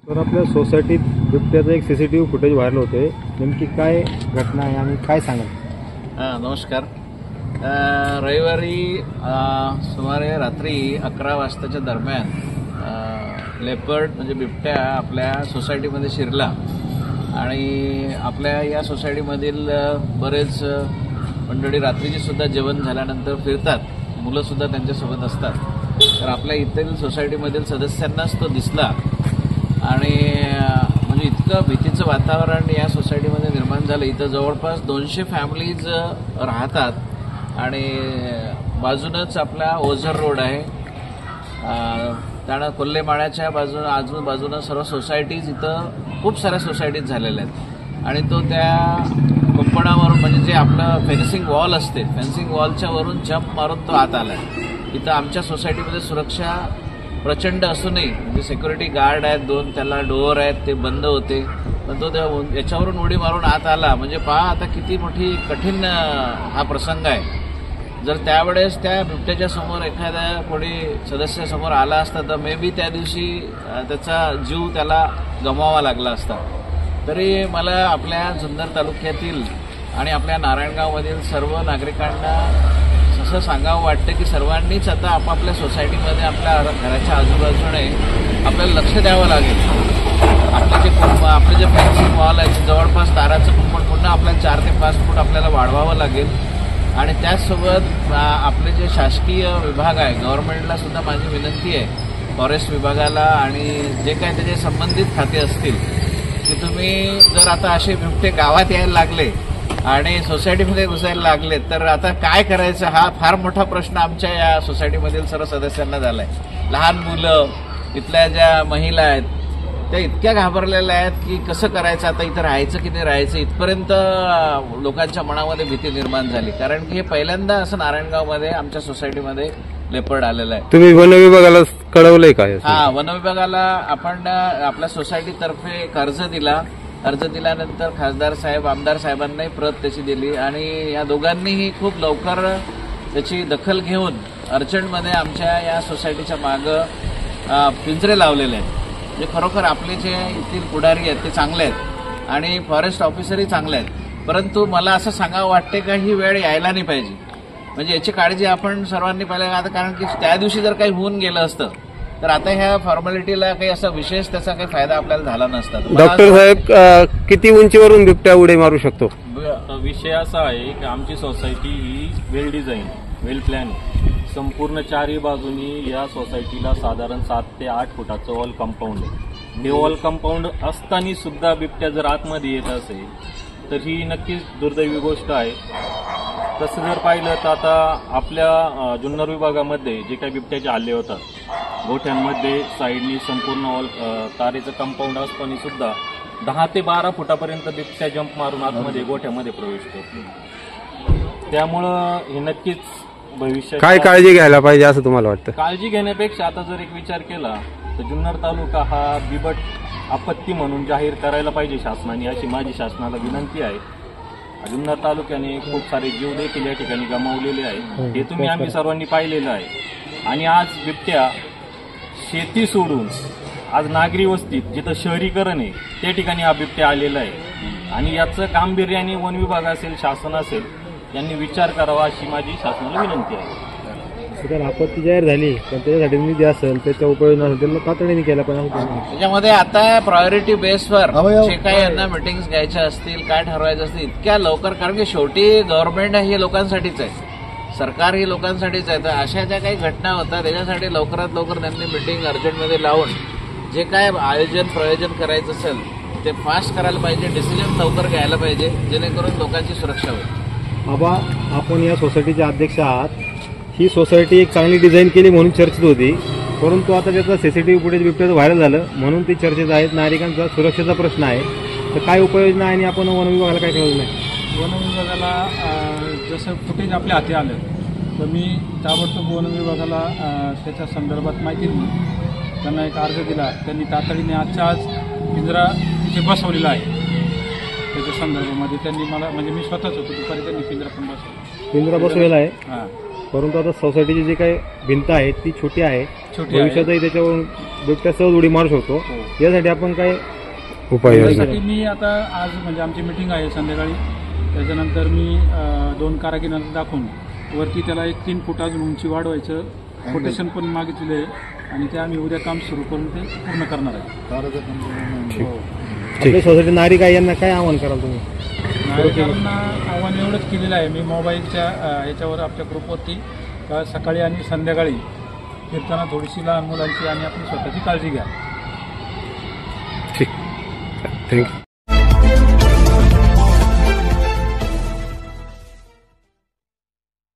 तर आपल्या सोसायटीत बिबट्याचं एक सीसीटीव्ही फुटेज व्हायरल होते, नेमकी काय घटना आहे आणि काय सांगाल? नमस्कार. रविवारी सुमारे रात्री 11 वाजताच्या दरम्यान लेपर्ड म्हणजे बिबट्या आपल्या सोसायटीमध्ये शिरला आणि आपल्या या सोसायटीमधील बरेच मंडळी रात्रीची सुद्धा जेवण झाल्यानंतर फिरतात, मुलंसुद्धा त्यांच्यासोबत असतात. तर आपल्या इथील सोसायटीमधील सदस्यांनाच तो दिसला आणि म्हणजे इतकं भीतीचं वातावरण या सोसायटीमध्ये निर्माण झालं. इथं जवळपास 200 फॅमिलीज राहतात आणि बाजूनच आपला ओझर रोड आहे. त्यानं कोल्हेमाळ्याच्या आजूबाजूनं सर्व सोसायटीज, इथं खूप साऱ्या सोसायटीज झालेल्या आहेत आणि तो त्या कुंपणावरून म्हणजे जे आपलं फेन्सिंग वॉल असते, फेन्सिंग वॉलच्या वरून जंप मारून तो आत आला आहे. इथं आमच्या सोसायटीमध्ये सुरक्षा प्रचंड असूनही म्हणजे सिक्युरिटी गार्ड आहेत 2, त्याला डोअर आहेत, ते बंद होते, पण तो याच्यावरून उडी मारून आत आला. म्हणजे पहा आता किती मोठी कठीण हा प्रसंग आहे. जर त्यावेळेस त्या बिबट्याच्या समोर एखाद्या कोणी सदस्यासमोर आला असता तर मे बी त्या दिवशी त्याचा जीव त्याला गमवावा लागला असता. तरी मला आपल्या जुन्नर तालुक्यातील आणि आपल्या नारायणगावमधील सर्व नागरिकांना असं सांगावं वाटतं की सर्वांनीच आता आपापल्या सोसायटीमध्ये आपल्या घराच्या आजूबाजूने आपल्याला लक्ष द्यावं लागेल. आपले जे फेन्सिंग वॉल आहे जवळपास ताराचं कुंपण पुन्हा आपल्याला 4 ते 5 फूट आपल्याला वाढवावं लागेल. आणि त्याचसोबत आपले जे शासकीय विभाग आहे गव्हर्नमेंटला सुद्धा माझी विनंती आहे, फॉरेस्ट विभागाला आणि जे काही त्याचे संबंधित खाते असतील, की तुम्ही जर आता असे बिबटे गावात यायला लागले आणि सोसायटीमध्ये घुसायला लागले तर आता काय करायचं हा फार मोठा प्रश्न आमच्या या सोसायटीमधील सर्व सदस्यांना झाला आहे. लहान मुलं, इथल्या ज्या महिला आहेत त्या इतक्या घाबरलेल्या आहेत की कसं करायचं, आता इथं राहायचं की नाही राहायचं, इथपर्यंत लोकांच्या मनामध्ये भीती निर्माण झाली. कारण की हे पहिल्यांदा असं नारायणगावमध्ये आमच्या सोसायटीमध्ये लेपर्ड आलेलं आहे. तुम्ही वन विभागाला कळवलंय का? हा, वन विभागाला आपण आपल्या सोसायटीतर्फे अर्ज दिल्यानंतर खासदार साहेब, आमदार साहेबांनाही प्रत त्याची दिली आणि या दोघांनीही खूप लवकर त्याची दखल घेऊन अर्जंटमध्ये आमच्या या सोसायटीच्या मागं पिंजरे लावलेले आहेत. म्हणजे खरोखर आपले जे इथील पुढारी आहेत ते चांगले आहेत आणि फॉरेस्ट ऑफिसरही चांगले आहेत. परंतु मला असं सांगावं वाटते का ही वेळ यायला नाही पाहिजे. म्हणजे याची काळजी आपण सर्वांनी पाहिजे. आता कारण की त्या दिवशी जर काही होऊन गेलं असतं तर आता ह्या फॉर्मॅलिटीला काही असा विशेष त्याचा काही फायदा आपल्याला झाला नसता. डॉक्टर साहेब, किती उंचीवरून बिबट्या उडी मारू शकतो? विषय असा आहे की आमची सोसायटी ही वेल डिझाईन, वेल प्लॅन, संपूर्ण 4ही बाजूनी या सोसायटीला साधारण 7 ते 8 फुटाचं वॉल कंपाऊंड आहे. हे वॉल कंपाऊंड असताना सुद्धा बिबट्या जर आतमध्ये येत असेल तर ही नक्कीच दुर्दैवी गोष्ट आहे. तसं जर पाहिलं तर आता आपल्या जुन्नर विभागामध्ये जे काही बिबट्याचे हल्ले होतात गोठ्यांमध्ये साईडनी संपूर्ण वॉल तारेचं कंपाऊंड असताना सुद्धा 10 ते 12 फुटापर्यंत बिबट्या जंप मारून आतमध्ये गोठ्यामध्ये प्रवेश करतो. त्यामुळं हे नक्कीच भविष्यात काय काळजी घ्यायला पाहिजे असं तुम्हाला वाटतं? काळजी घेण्यापेक्षा आता जर एक विचार केला तर जुन्नर तालुका हा बिबट आपत्ती म्हणून जाहीर करायला पाहिजे शासनाने, अशी माझी शासनाला विनंती आहे. जुन्नर तालुक्याने खूप सारे जीव देखील या ठिकाणी गमावलेले आहे, हे तुम्ही आम्ही सर्वांनी पाहिलेलं आहे. आणि आज बिबट्या शेती सोडून आज नागरी वस्तीत जिथं शहरीकरण आहे त्या ठिकाणी हा बिबट्या आलेला आहे आणि याचं गांभीर्याने वन विभाग असेल, शासन असेल यांनी विचार करावा अशी माझी शासनाला विनंती आहे. आपत्ती जाहीर झाली पण त्याच्यासाठी निधी असेल, त्याच्या उपयोग नसेल तातडीने केला पाहिजे. त्याच्यामध्ये आता प्रायोरिटी बेसवर जे काही यांना मिटिंग्स घ्यायच्या असतील, काय ठरवायचं असतील इतक्या लवकर, कारण की शेवटी गव्हर्नमेंट हे लोकांसाठीच आहे, सरकार ही लोकांसाठीच आहे. तर अशा ज्या काही घटना होतात त्याच्यासाठी लवकरात लवकर त्यांनी मिटिंग अर्जंटमध्ये लावून जे काय प्रयोजन करायचं असेल ते फास्ट करायला पाहिजे, डिसिजन लवकर घ्यायला पाहिजे जेणेकरून लोकांची सुरक्षा होईल. बाबा, आपण या सोसायटीचे अध्यक्ष आहात. ही सोसायटी एक चांगली डिझाईन केली म्हणून चर्चेत होती, परंतु आता त्याचा सीसीटीव्ही फुटेज बिबट्याचं व्हायरल झालं म्हणून ती चर्चेत आहेत. नागरिकांचा सुरक्षेचा प्रश्न आहे, तर काय उपाययोजना आहे आणि आपण वन विभागाला काय कळवलं नाही? वन विभागाला जसं फुटेज आपल्या हाती आलं तर मी ताबडतोब वन विभागाला त्याच्या संदर्भात माहिती दिली, त्यांना एक अर्ज दिला. त्यांनी तातडीने आजच्या आज पिंजरा तिथे बसवलेला आहे. त्याच्या संदर्भामध्ये त्यांनी मला, म्हणजे मी स्वतःच होतो दुपारी, त्यांनी पिंजरा बसवलेला आहे. हां, परंतु आता सोसायटीची जी काही भिंत आहे ती छोटी आहे, छोटी आहे. भविष्यातही त्याच्यावरून बिबट्या सहज उडी मारू शकतो. हो. यासाठी आपण काय त्यासाठी मी आता आज म्हणजे आमची मिटिंग आहे संध्याकाळी, त्याच्यानंतर मी 2 कारागिरांना दाखवून वरती त्याला 1-3 फूट अजून उंची वाढवायचं कोटेशन पण मागितलेलं आहे आणि ते आम्ही उद्या काम सुरू करून ते पूर्ण करणार आहे. हो. आपल्या सोसायटी नागरिक आहे यांना काय आवाहन कराल तुम्ही? नागरिकांना आव्हान एवढंच केलेलं आहे मी मोबाईलच्या याच्यावर आपल्या ग्रुपवरती का सकाळी आणि संध्याकाळी फिरताना थोडीशी लहान मुलांची आणि आपली स्वतःची काळजी घ्या. ठीक, थँक्यू.